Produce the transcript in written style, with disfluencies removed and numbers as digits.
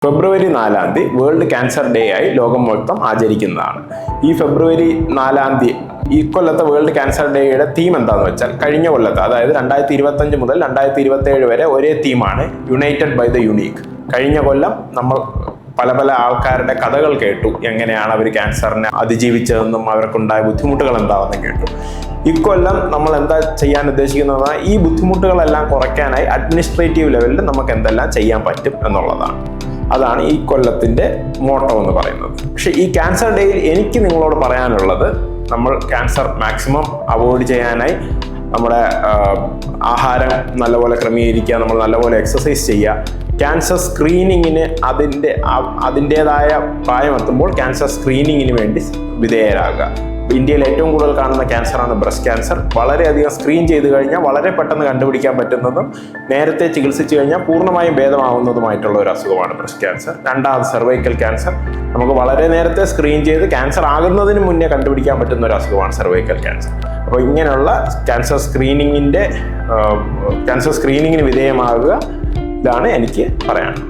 ഫെബ്രുവരി 4-ാം തീയതി world cancer day ആയി ലോകം മൊത്തം ആചരിക്കുന്നതാണ്. ഈ ഫെബ്രുവരി 4-ാം തീയതി ഈ കൊല്ലത്തെ വേൾഡ് ക്യാൻസർ ഡേയുടെ തീം എന്താണെന്ന് വെച്ചാൽ, കഴിഞ്ഞ കൊല്ലത്തെ അതായത് 2025 മുതൽ 2027 വരെ ഒരേ തീമാണ്, യുണൈറ്റഡ് ബൈ ദ യുണീക്ക്. കഴിഞ്ഞ കൊല്ലം നമ്മൾ പല ആൾക്കാരുടെ കഥകൾ കേട്ടു, എങ്ങനെയാണ് അവർ ക്യാൻസറിനെ അതിജീവിച്ചതെന്നും അവർക്കുണ്ടായ ബുദ്ധിമുട്ടുകൾ എന്താണെന്നും കേട്ടു. ഇക്കൊല്ലം നമ്മൾ എന്താ ചെയ്യാൻ ഉദ്ദേശിക്കുന്നത്, ഈ ബുദ്ധിമുട്ടുകളെല്ലാം കുറയ്ക്കാനായി അഡ്മിനിസ്ട്രേറ്റീവ് ലെവലിൽ നമുക്ക് എന്തെല്ലാം ചെയ്യാൻ പറ്റും എന്നുള്ളതാണ്. അതാണ് ഈ കൊല്ലത്തിൻ്റെ മോട്ടോ എന്ന് പറയുന്നത്. പക്ഷേ ഈ ക്യാൻസർ ഡേയിൽ എനിക്ക് നിങ്ങളോട് പറയാനുള്ളത്, നമ്മൾ ക്യാൻസർ മാക്സിമം അവോയ്ഡ് ചെയ്യാനായി നമ്മുടെ ആഹാരം നല്ലപോലെ ക്രമീകരിക്കുക, നമ്മൾ നല്ലപോലെ എക്സസൈസ് ചെയ്യുക, ക്യാൻസർ സ്ക്രീനിങ്ങിന് അതിൻ്റേതായ പ്രായമെത്തുമ്പോൾ ക്യാൻസർ സ്ക്രീനിങ്ങിന് വേണ്ടി വിധേയരാകുക. ഇന്ത്യയിൽ ഏറ്റവും കൂടുതൽ കാണുന്ന ക്യാൻസറാണ് ബ്രസ്റ്റ് ക്യാൻസർ. വളരെയധികം സ്ക്രീൻ ചെയ്ത് കഴിഞ്ഞാൽ വളരെ പെട്ടെന്ന് കണ്ടുപിടിക്കാൻ പറ്റുന്നതും നേരത്തെ ചികിത്സിച്ചു കഴിഞ്ഞാൽ പൂർണ്ണമായും ഭേദമാവുന്നതുമായിട്ടുള്ള ഒരു അസുഖമാണ് ബ്രസ്റ്റ് ക്യാൻസർ. രണ്ടാമത് സെർവൈക്കൽ ക്യാൻസർ. നമുക്ക് വളരെ നേരത്തെ സ്ക്രീൻ ചെയ്ത് ക്യാൻസർ ആകുന്നതിന് മുന്നേ കണ്ടുപിടിക്കാൻ പറ്റുന്ന ഒരു അസുഖമാണ് സെർവൈക്കൽ ക്യാൻസർ. അപ്പോൾ ഇങ്ങനെയുള്ള ക്യാൻസർ സ്ക്രീനിങ്ങിന് വിധേയമാകുക, ഇതാണ് എനിക്ക് പറയാനുള്ളത്.